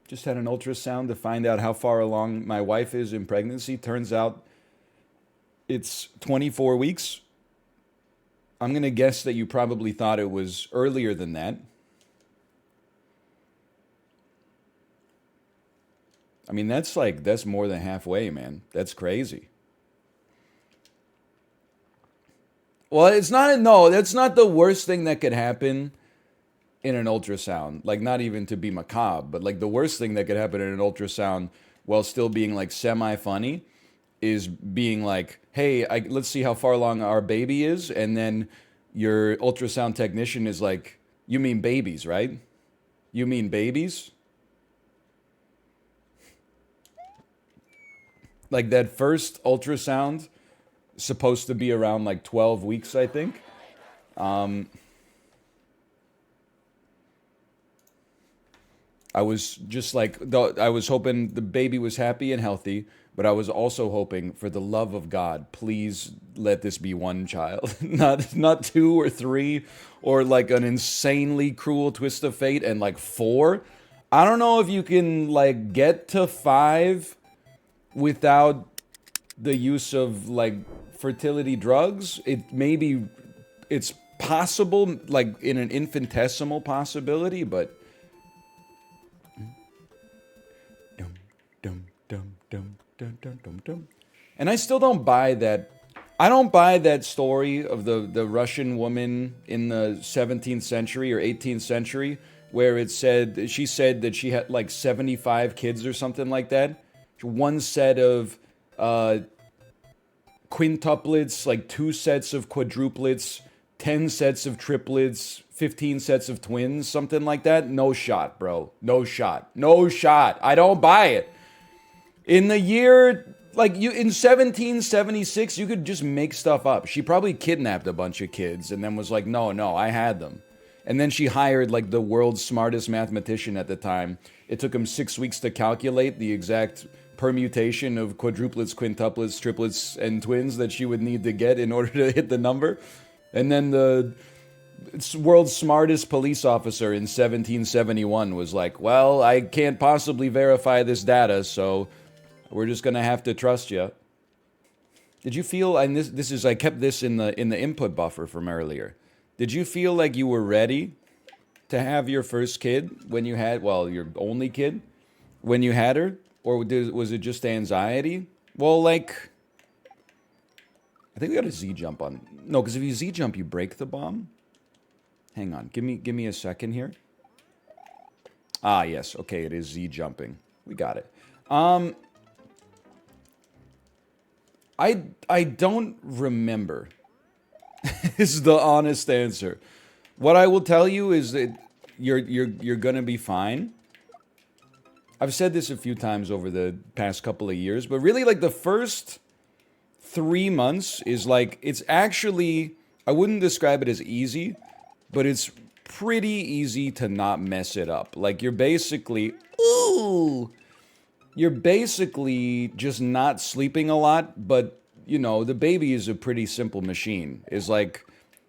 Just had an ultrasound to find out how far along my wife is in pregnancy. Turns out it's 24 weeks. I'm going to guess that you probably thought it was earlier than that. I mean, that's more than halfway, man. That's crazy. Well, it's not, no, that's not the worst thing that could happen in an ultrasound. Like, not even to be macabre, but like the worst thing that could happen in an ultrasound while still being like semi funny is being like, hey, let's see how far along our baby is. And then your ultrasound technician is like, you mean babies, right? You mean babies? Like that first ultrasound, supposed to be around like 12 weeks, I think. Um, I was just like, I was hoping the baby was happy and healthy, but I was also hoping, for the love of God, please let this be one child, not two or three, or like an insanely cruel twist of fate and like four. I don't know if you can like get to five without the use of like fertility drugs. It maybe it's possible, like in an infinitesimal possibility, but dum dum dum dum dum dum dum dum. And I still don't buy that. I don't buy that story of the Russian woman in the 17th century or 18th century where it said she said that she had like 75 kids or something like that. One set of quintuplets, like two sets of quadruplets, 10 sets of triplets, 15 sets of twins, something like that. No shot, bro. No shot. No shot. I don't buy it. In the year, like you in 1776, you could just make stuff up. She probably kidnapped a bunch of kids and then was like, no, I had them. And then she hired like the world's smartest mathematician at the time. It took him 6 weeks to calculate the exact permutation of quadruplets, quintuplets, triplets, and twins that she would need to get in order to hit the number. And then the world's smartest police officer in 1771 was like, well, I can't possibly verify this data, so we're just gonna have to trust you. Did you feel, and this is, I kept this in the input buffer from earlier. Did you feel like you were ready to have your first kid when you had, well, your only kid when you had her? Or was it just anxiety? Well, like, I think we got a Z jump on. No, because if you Z jump, you break the bomb. Hang on, give me a second here. Ah, yes, okay, it is Z jumping. We got it. I don't remember. Is the honest answer. What I will tell you is that you're gonna be fine. I've said this a few times over the past couple of years, but really like the first 3 months is like, it's actually, I wouldn't describe it as easy, but it's pretty easy to not mess it up. Like you're basically just not sleeping a lot, but you know, the baby is a pretty simple machine. It's like,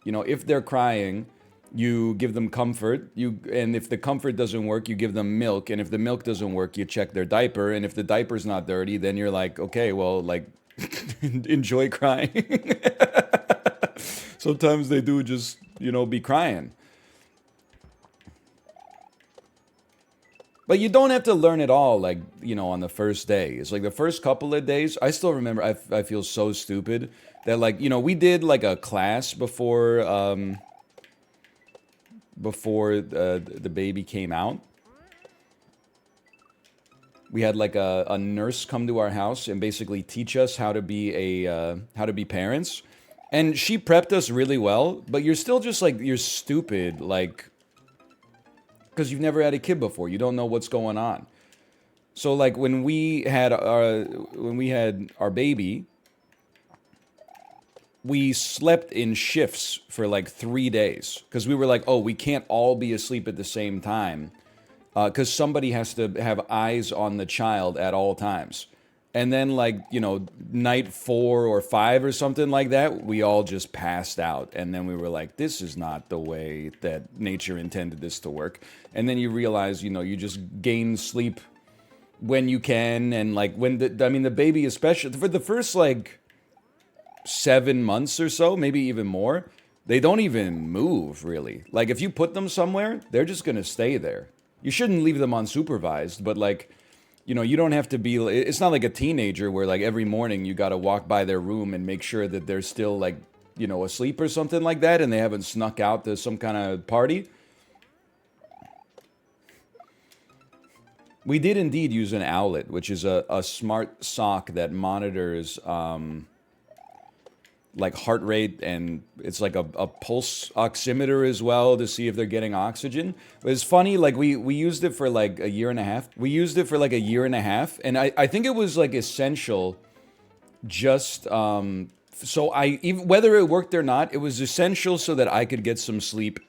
you know, if they're crying, you give them comfort. And if the comfort doesn't work, you give them milk. And if the milk doesn't work, you check their diaper. And if the diaper's not dirty, then you're like, okay, well, like, enjoy crying. Sometimes they do just, you know, be crying. But you don't have to learn it all, like, you know, on the first day. It's like the first couple of days, I still remember, I feel so stupid that, like, you know, we did, like, a class before the baby came out. We had, like, a nurse come to our house and basically teach us how to be how to be parents. And she prepped us really well, but you're still just, like, you're stupid, like, because you've never had a kid before. You don't know what's going on. So like when we had our baby, we slept in shifts for like 3 days because we were like, oh, we can't all be asleep at the same time because somebody has to have eyes on the child at all times. And then, like, you know, night 4 or 5 or something like that, we all just passed out. And then we were like, this is not the way that nature intended this to work. And then you realize, you know, you just gain sleep when you can. And, like, when I mean, the baby, especially for the first, like, 7 months or so, maybe even more, they don't even move, really. Like, if you put them somewhere, they're just going to stay there. You shouldn't leave them unsupervised, but, like, you know, you don't have to be, it's not like a teenager where, like, every morning you got to walk by their room and make sure that they're still, like, you know, asleep or something like that and they haven't snuck out to some kind of party. We did indeed use an Owlet, which is a smart sock that monitors, like, heart rate, and it's like a pulse oximeter as well to see if they're getting oxygen. It was funny, like, we used it for like a year and a half. We used it for like a year and a half, and I think it was like essential just so even whether it worked or not, it was essential so that I could get some sleep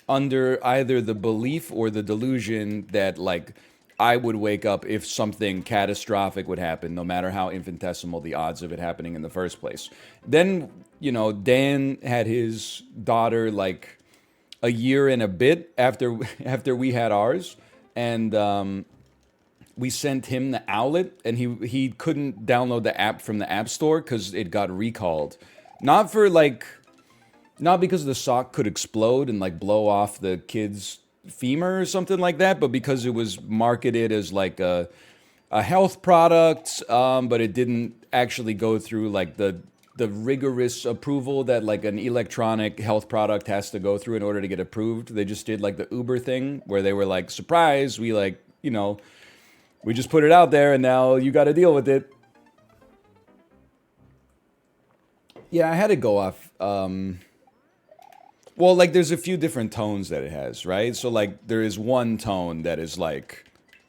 under either the belief or the delusion that, like, I would wake up if something catastrophic would happen, no matter how infinitesimal the odds of it happening in the first place. Then, you know, Dan had his daughter like a year and a bit after we had ours, and we sent him the Owlet, and he couldn't download the app from the App Store because it got recalled. Not because the sock could explode and like blow off the kid's femur or something like that, but because it was marketed as like a health product, but it didn't actually go through like the rigorous approval that like an electronic health product has to go through in order to get approved. They just did like the Uber thing where they were like, surprise, we like, you know, we just put it out there and now you got to deal with it. Yeah, I had to go off. Well, like, there's a few different tones that it has, right? So, like, there is one tone that is, like,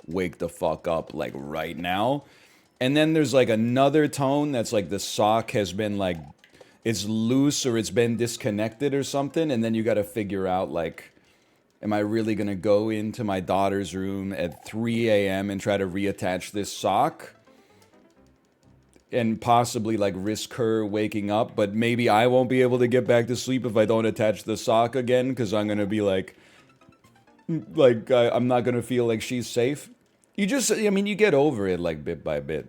wake the fuck up, like, right now. And then there's, like, another tone that's, like, the sock has been, like, it's loose or it's been disconnected or something. And then you got to figure out, like, am I really going to go into my daughter's room at 3 a.m. and try to reattach this sock? And possibly like risk her waking up, but maybe I won't be able to get back to sleep if I don't attach the sock again, because I'm gonna be like I'm not gonna feel like she's safe. I mean, you get over it like bit by bit.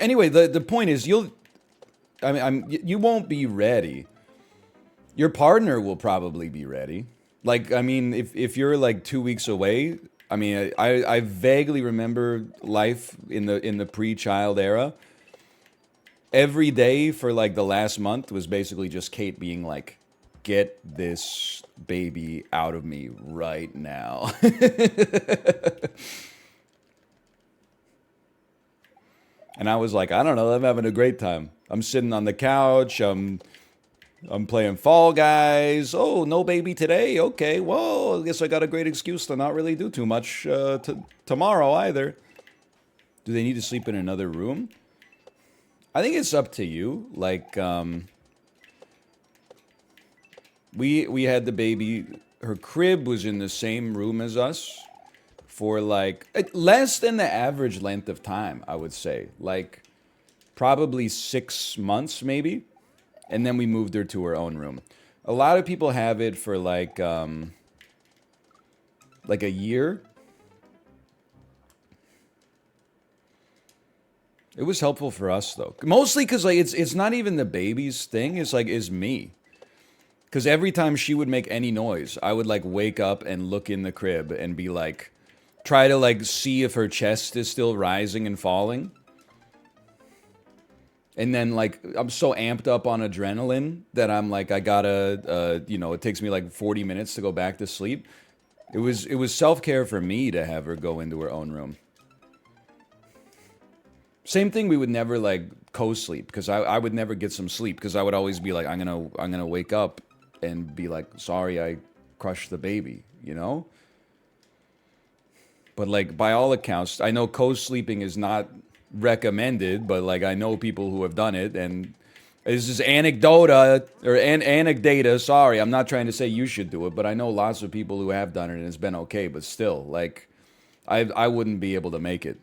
Anyway, the point is you won't be ready. Your partner will probably be ready. Like, I mean, if you're like 2 weeks away. I mean, I vaguely remember life in the pre-child era. Every day for like the last month was basically just Kate being like, get this baby out of me right now. And I was like, I don't know, I'm having a great time. I'm sitting on the couch, I'm playing Fall Guys. Oh, no baby today? Okay, well, I guess I got a great excuse to not really do too much tomorrow either. Do they need to sleep in another room? I think it's up to you. Like, we had the baby. Her crib was in the same room as us for like less than the average length of time, I would say. Like, probably 6 months, maybe. And then we moved her to her own room. A lot of people have it for like a year. It was helpful for us though, mostly because like it's not even the baby's thing. It's like is me. Because every time she would make any noise, I would like wake up and look in the crib and be like, try to like see if her chest is still rising and falling. And then, like, I'm so amped up on adrenaline that I'm like, I gotta, it takes me like 40 minutes to go back to sleep. It was self-care for me to have her go into her own room. Same thing, we would never, like, co-sleep, because I would never get some sleep, because I would always be like, I'm gonna wake up and be like, sorry, I crushed the baby, you know? But, like, by all accounts, I know co-sleeping is not recommended, but like I know people who have done it, and this is anecdata. Sorry, I'm not trying to say you should do it, but I know lots of people who have done it and it's been okay. But still, like, I wouldn't be able to make it.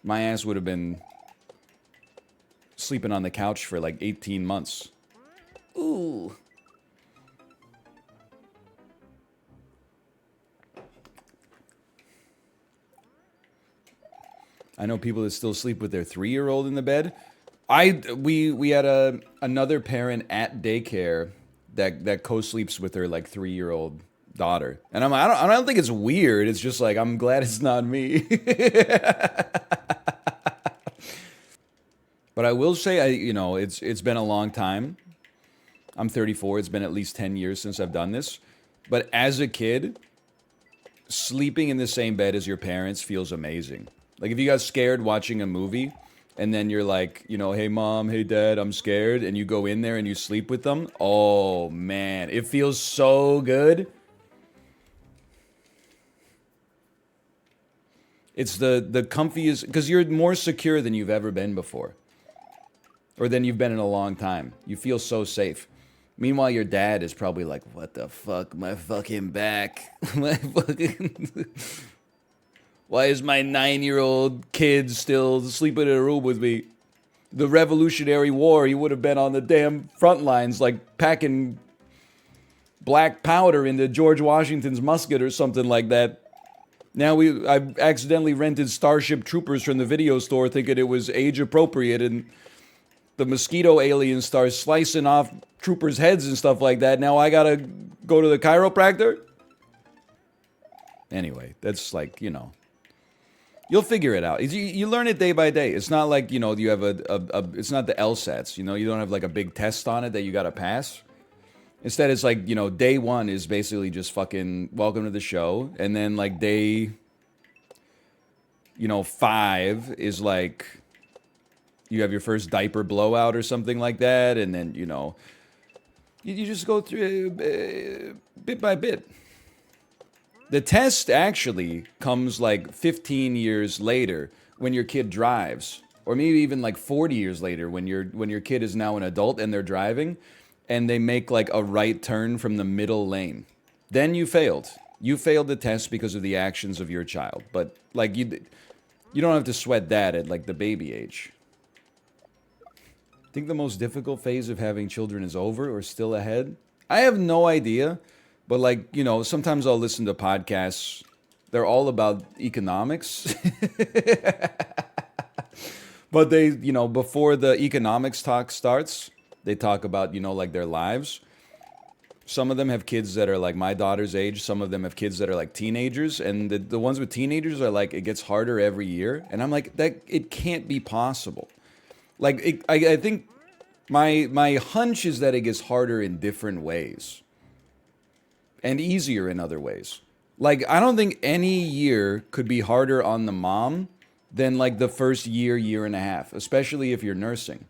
My ass would have been sleeping on the couch for like 18 months. Ooh. I know people that still sleep with their 3-year-old in the bed. We had another parent at daycare that co-sleeps with her like 3-year-old daughter, and I don't think it's weird. It's just like I'm glad it's not me. But I will say, it's been a long time. I'm 34. It's been at least 10 years since I've done this. But as a kid, sleeping in the same bed as your parents feels amazing. Like if you got scared watching a movie, and then you're like, hey mom, hey dad, I'm scared, and you go in there and you sleep with them. Oh man, it feels so good. It's the comfiest, because you're more secure than you've ever been before. Or than you've been in a long time. You feel so safe. Meanwhile, your dad is probably like, what the fuck, my fucking back. My fucking... Why is my 9-year-old kid still sleeping in a room with me? The Revolutionary War, he would have been on the damn front lines, like packing black powder into George Washington's musket or something like that. Now I accidentally rented Starship Troopers from the video store thinking it was age appropriate, and the mosquito aliens start slicing off troopers' heads and stuff like that. Now I gotta go to the chiropractor? Anyway, that's like, you'll figure it out. You learn it day by day. It's not like, you have it's not the LSATs, you don't have like a big test on it that you gotta pass. Instead, it's like, day 1 is basically just fucking welcome to the show. And then like day, 5 is like, you have your first diaper blowout or something like that. And then, you just go through bit by bit. The test actually comes like 15 years later when your kid drives, or maybe even like 40 years later when your kid is now an adult and they're driving and they make like a right turn from the middle lane. Then you failed. You failed the test because of the actions of your child. But like you don't have to sweat that at like the baby age. Think the most difficult phase of having children is over or still ahead? I have no idea. But like, sometimes I'll listen to podcasts. They're all about economics. But they, before the economics talk starts, they talk about, like their lives. Some of them have kids that are like my daughter's age. Some of them have kids that are like teenagers. And the ones with teenagers are like, it gets harder every year. And I'm like, it can't be possible. Like, I think my hunch is that it gets harder in different ways. And easier in other ways. Like, I don't think any year could be harder on the mom than like the first year and a half, especially if you're nursing.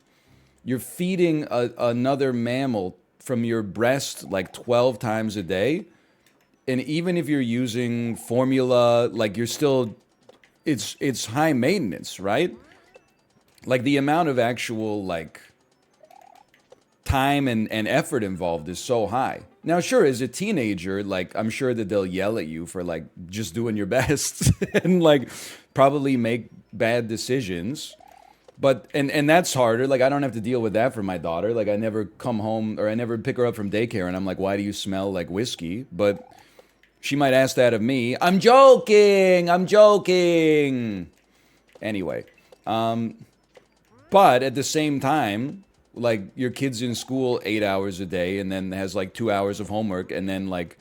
You're feeding another mammal from your breast like 12 times a day. And even if you're using formula, like you're still, it's high maintenance, right? Like the amount of actual like time and effort involved is so high. Now, sure, as a teenager, like, I'm sure that they'll yell at you for, like, just doing your best and, like, probably make bad decisions. But, and that's harder. Like, I don't have to deal with that for my daughter. Like, I never come home or I never pick her up from daycare and I'm like, why do you smell like whiskey? But she might ask that of me. I'm joking. Anyway. But at the same time, like your kid's in school 8 hours a day and then has like 2 hours of homework and then like,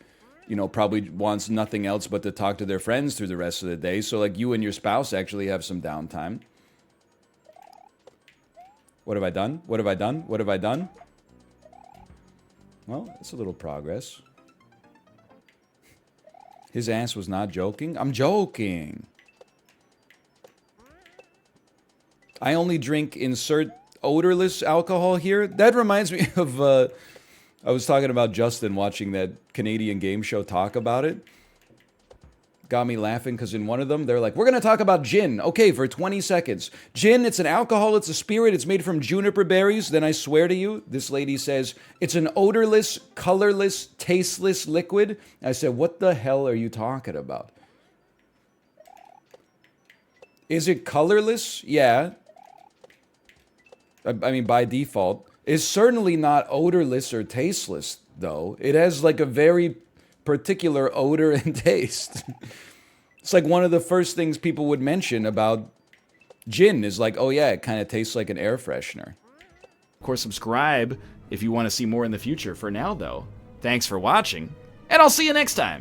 probably wants nothing else but to talk to their friends through the rest of the day. So like you and your spouse actually have some downtime. What have I done? Well, it's a little progress. His ass was not joking. I'm joking. I only drink insert odorless alcohol here. That reminds me of, I was talking about Justin watching that Canadian game show talk about it. Got me laughing because in one of them, they're like, we're going to talk about gin. Okay, for 20 seconds. Gin, it's an alcohol, it's a spirit, it's made from juniper berries. Then I swear to you, this lady says, it's an odorless, colorless, tasteless liquid. I said, what the hell are you talking about? Is it colorless? Yeah. I mean, by default. It's certainly not odorless or tasteless, though. It has like a very particular odor and taste. It's like one of the first things people would mention about gin is like, oh yeah, it kind of tastes like an air freshener. Of course, subscribe if you want to see more in the future. For now, though, thanks for watching, and I'll see you next time.